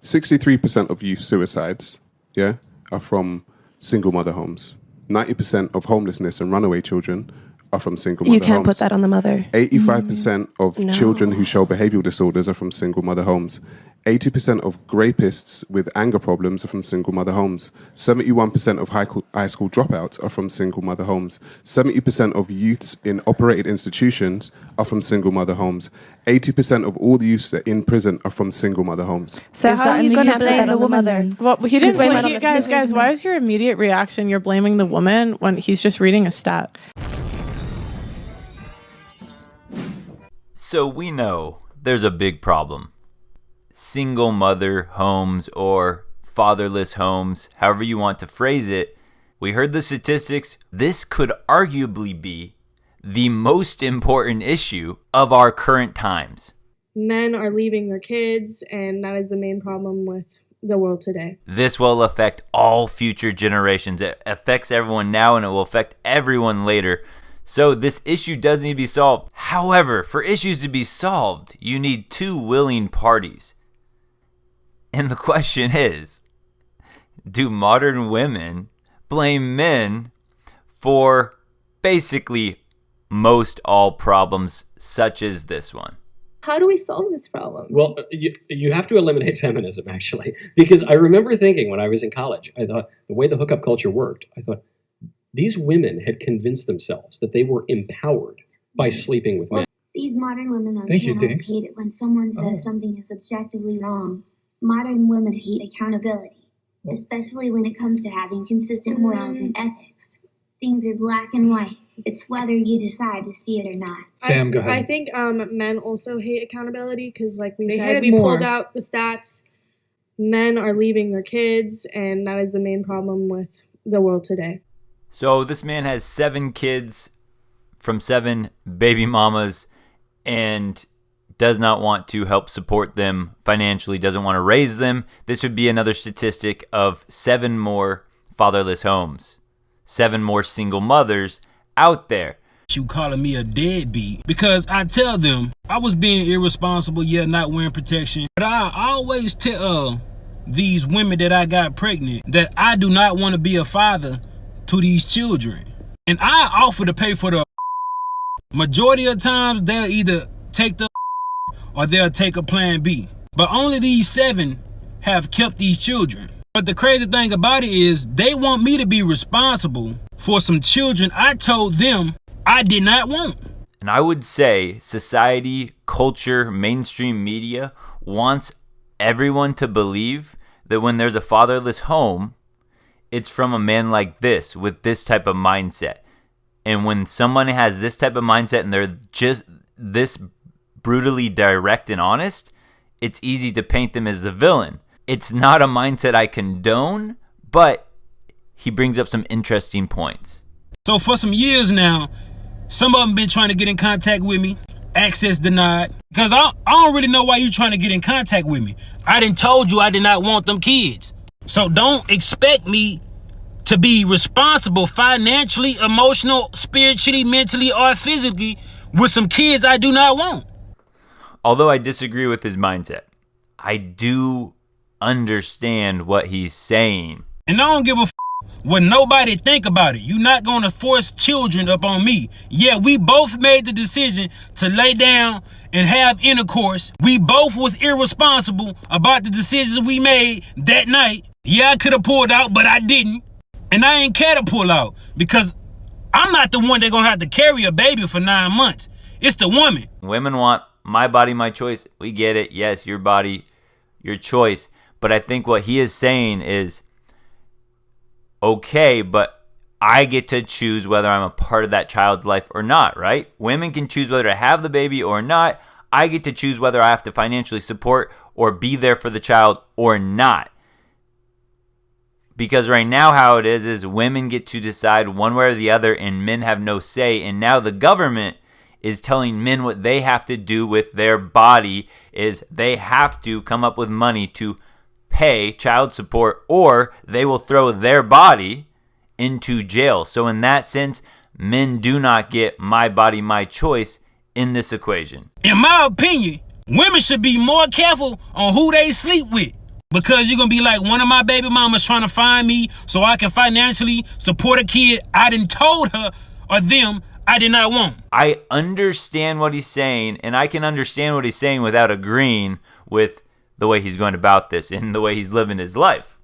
63% of youth suicides, yeah, are from single mother homes. 90% of homelessness and runaway children are from single mother homes. You can't put that on the mother. 85% of children who show behavioral disorders are from single mother homes. 80% of rapists with anger problems are from single mother homes. 71% of high school dropouts are from single mother homes. 70% of youths in operated institutions are from single mother homes. 80% of all the youths that are in prison are from single mother homes. So how are you going to blame the woman then? Well, he didn't blame guys, why is your immediate reaction you're blaming the woman when he's just reading a stat? So we know there's a big problem. Single mother homes or fatherless homes, however you want to phrase it. We heard the statistics. This could arguably be the most important issue of our current times. Men are leaving their kids, and that is the main problem with the world today. This will affect all future generations. It affects everyone now, and it will affect everyone later. So this issue does need to be solved. However, for issues to be solved, you need two willing parties. And the question is, do modern women blame men for basically most all problems such as this one? How do we solve this problem? Well, you have to eliminate feminism, actually, because I remember thinking when I was in college, I thought the way the hookup culture worked, I thought these women had convinced themselves that they were empowered by sleeping with men. These modern women on panels hate it when someone says something is objectively wrong. Modern women hate accountability, especially when it comes to having consistent morals and ethics. Things are black and white. It's whether you decide to see it or not. Sam, go ahead. I think men also hate accountability because, like we said, we pulled out the stats. Men are leaving their kids, and that is the main problem with the world today. So this man has 7 kids from 7 baby mamas and does not want to help support them financially, doesn't want to raise them. This would be another statistic of 7 more fatherless homes, 7 more single mothers out there. You calling me a deadbeat because I tell them I was being irresponsible, not wearing protection. But I always tell these women that I got pregnant that I do not want to be a father to these children. And I offer to pay for the majority of times they'll either take the or they'll take a plan B. But only these 7 have kept these children. But the crazy thing about it is they want me to be responsible for some children I told them I did not want. And I would say society, culture, mainstream media wants everyone to believe that when there's a fatherless home, it's from a man like this with this type of mindset. And when someone has this type of mindset and they're just this brutally direct and honest, it's easy to paint them as the villain. It's not a mindset I condone, but he brings up some interesting points. So for some years now, some of them been trying to get in contact with me, access denied, because I don't really know why you trying to get in contact with me. I done told you I did not want them kids. So don't expect me to be responsible financially, emotional, spiritually, mentally, or physically with some kids I do not want. Although I disagree with his mindset, I do understand what he's saying. And I don't give a what nobody think about it. You're not going to force children up on me. Yeah, we both made the decision to lay down and have intercourse. We both was irresponsible about the decisions we made that night. Yeah, I could have pulled out, but I didn't. And I ain't care to pull out because I'm not the one that's going to have to carry a baby for 9 months. It's the woman. Women want my body, my choice. We get it. Yes, your body, your choice. But I think what he is saying is, okay, but I get to choose whether I'm a part of that child's life or not, right? Women can choose whether to have the baby or not. I get to choose whether I have to financially support or be there for the child or not. Because right now how it is women get to decide one way or the other and men have no say. And now the government is telling men what they have to do with their body is they have to come up with money to pay child support or they will throw their body into jail. So in that sense, men do not get my body, my choice in this equation. In my opinion, women should be more careful on who they sleep with. Because you're going to be like, one of my baby mamas trying to find me so I can financially support a kid I done told her or them I did not want. I understand what he's saying, and I can understand what he's saying without agreeing with the way he's going about this and the way he's living his life.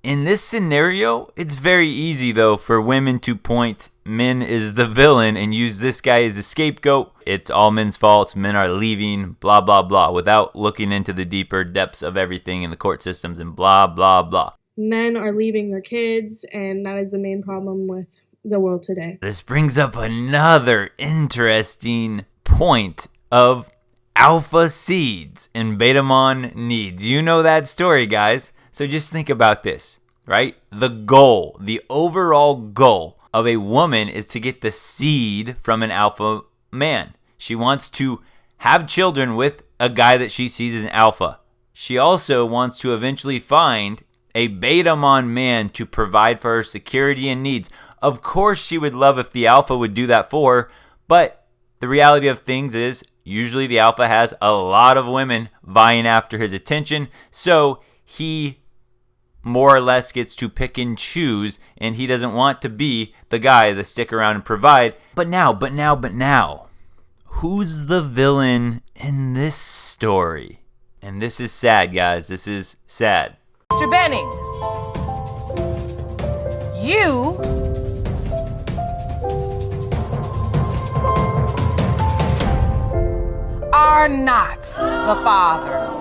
In this scenario, it's very easy, though, for women to point men as the villain and use this guy as a scapegoat. It's all men's faults. Men are leaving, blah, blah, blah, without looking into the deeper depths of everything in the court systems and blah, blah, blah. Men are leaving their kids, and that is the main problem with the world today. This brings up another interesting point of alpha seeds and beta mon needs. You know that story, guys. So just think about this, right? The goal, the overall goal of a woman is to get the seed from an alpha man. She wants to have children with a guy that she sees as an alpha. She also wants to eventually find a beta mon man to provide for her security and needs. Of course, she would love if the alpha would do that for her, but the reality of things is usually the alpha has a lot of women vying after his attention, so he more or less gets to pick and choose, and he doesn't want to be the guy that stick around and provide. But now, who's the villain in this story? And this is sad, guys. This is sad. Mr. Benning, you are not the father.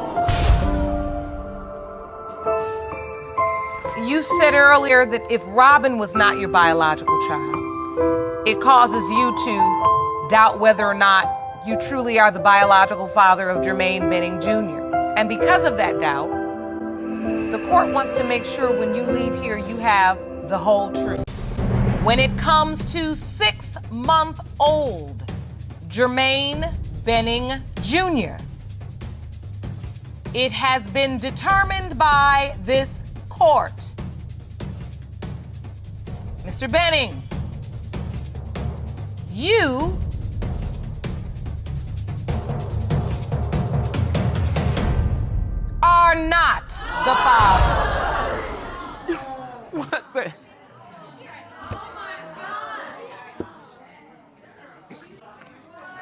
You said earlier that if Robin was not your biological child, it causes you to doubt whether or not you truly are the biological father of Jermaine Benning Jr. And because of that doubt, the court wants to make sure when you leave here you have the whole truth. When it comes to 6-month-old Jermaine Benning Jr., it has been determined by this court. Mr. Benning, you are not the father. What the?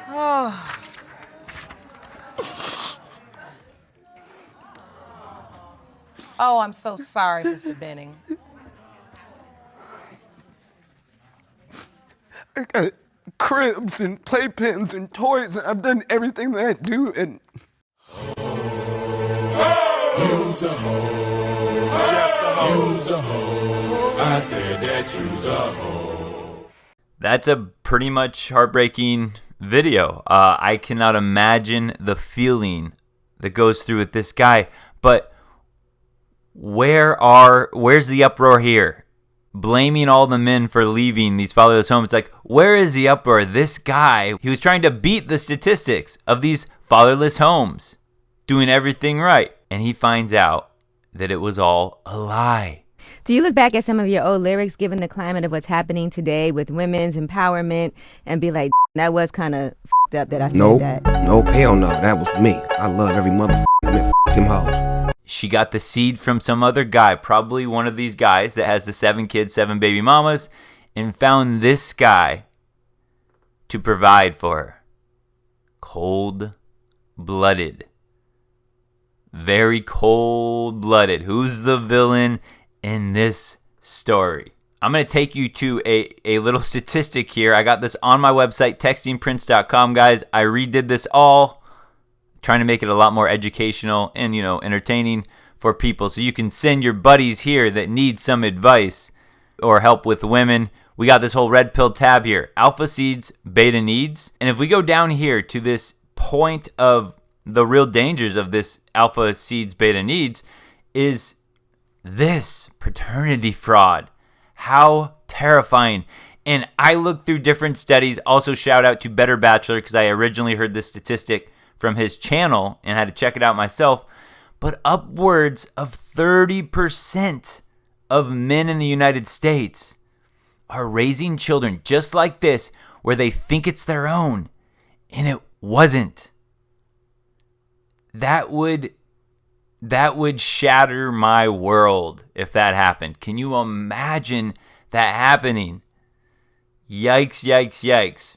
Oh. Oh, I'm so sorry, Mr. Benning. I got cribs and playpens and toys, and I've done everything that I do, and... You's a hoe. Just a hoe. You's a hoe. I said that you's a hoe. That's a pretty much heartbreaking video. I cannot imagine the feeling that goes through with this guy. But where's the uproar here? Blaming all the men for leaving these fatherless homes. It's like, where is the uproar? This guy, he was trying to beat the statistics of these fatherless homes, doing everything right. And he finds out that it was all a lie. Do you look back at some of your old lyrics, given the climate of what's happening today with women's empowerment, and be like, that was kind of f***ed up that I said that? Nope, hell no, that was me. I love every motherfucking man, f*** them hoes. She got the seed from some other guy, probably one of these guys that has the 7 kids, 7 baby mamas, and found this guy to provide for her. Cold-blooded. Very cold-blooded. Who's the villain in this story? I'm going to take you to a little statistic here. I got this on my website, textingprince.com, guys. I redid this all, trying to make it a lot more educational and, entertaining for people. So you can send your buddies here that need some advice or help with women. We got this whole red pill tab here. Alpha seeds, beta needs. And if we go down here to this point of the real dangers of this alpha seeds, beta needs, is this paternity fraud. How terrifying. And I looked through different studies. Also, shout out to Better Bachelor, because I originally heard this statistic from his channel and had to check it out myself. But upwards of 30% of men in the United States are raising children just like this, where they think it's their own, and it wasn't. That would That would shatter my world if that happened. Can you imagine that happening? Yikes, yikes, yikes.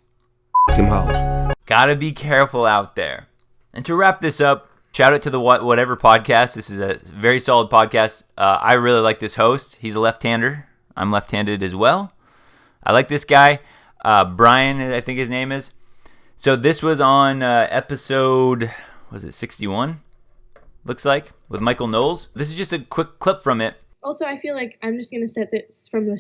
Them hoes. Gotta be careful out there. And to wrap this up, shout out to the Whatever podcast. This is a very solid podcast. I really like this host. He's a left-hander. I'm left-handed as well. I like this guy. Brian, I think his name is. So this was on episode, was it 61? Looks like, with Michael Knowles. This is just a quick clip from it. Also, I feel like I'm just going to set this from the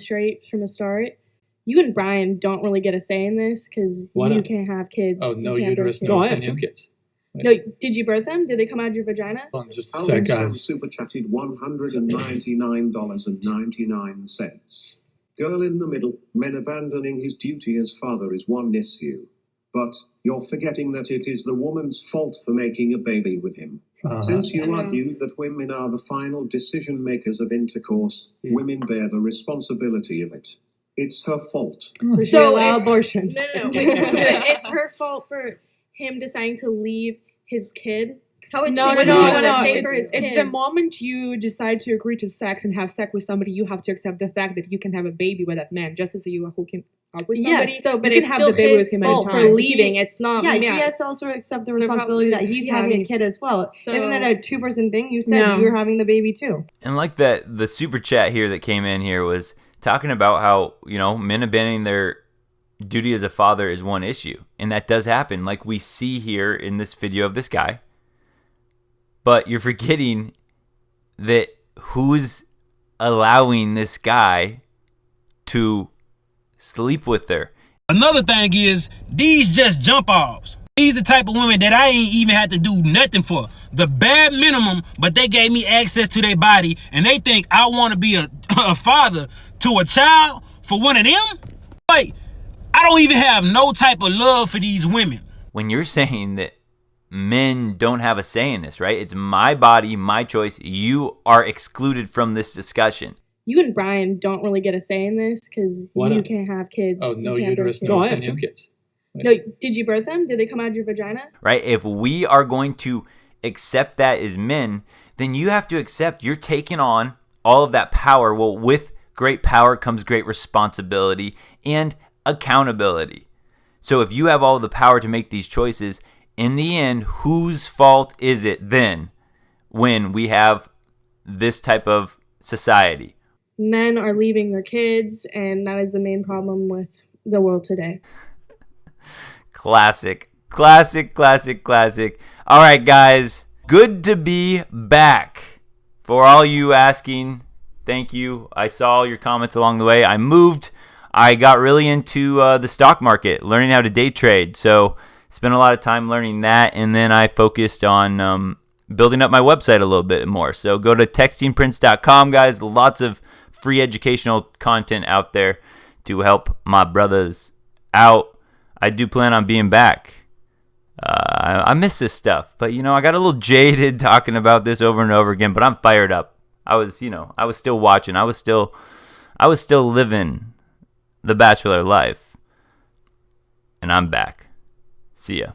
start. You and Brian don't really get a say in this because you can't have kids. Oh, no uterus, no. I have 2 kids. Wait. No, did you birth them? Did they come out of your vagina? Just a sec, guys. Super chatted $199.99. Girl in the middle, men abandoning his duty as father is one issue. But you're forgetting that it is the woman's fault for making a baby with him. Since you argue that women are the final decision makers of intercourse, women bear the responsibility of it. It's her fault. So abortion. No. It's her fault for him deciding to leave his kid. No. It's the moment you decide to agree to sex and have sex with somebody, you have to accept the fact that you can have a baby with that man, just as you who can with somebody. Yes, but you it's can still have the baby his with him fault anytime. for leaving. It's not. Yeah, he has to also accept the responsibility that he's having a kid as well. So, isn't it a 2-person thing? You said you're having the baby too. And like that, the super chat here that came in here was talking about how, men abandoning their duty as a father is one issue. And that does happen, like we see here in this video of this guy. But you're forgetting that who's allowing this guy to sleep with her. Another thing is, these just jump offs. These the type of women that I ain't even had to do nothing for. The bare minimum, but they gave me access to their body, and they think I want to be a father to a child for one of them? Like, I don't even have no type of love for these women. When you're saying that men don't have a say in this, right? It's my body, my choice. You are excluded from this discussion. You and Brian don't really get a say in this because you can't have kids. Oh, no uterus, no. I have 2 kids. Wait. No, did you birth them? Did they come out of your vagina? Right? If we are going to accept that as men, then you have to accept you're taking on all of that power. Well, with great power comes great responsibility and accountability. So if you have all the power to make these choices, in the end, whose fault is it then when we have this type of society? Men are leaving their kids, and that is the main problem with the world today. Classic. All right, guys. Good to be back. For all you asking, thank you. I saw all your comments along the way. I moved. I got really into the stock market, learning how to day trade. So spent a lot of time learning that, and then I focused on building up my website a little bit more. So go to textingprince.com, guys. Lots of free educational content out there to help my brothers out. I do plan on being back. I miss this stuff, but I got a little jaded talking about this over and over again, but I'm fired up. I was still watching. I was still living the bachelor life, and I'm back. See ya.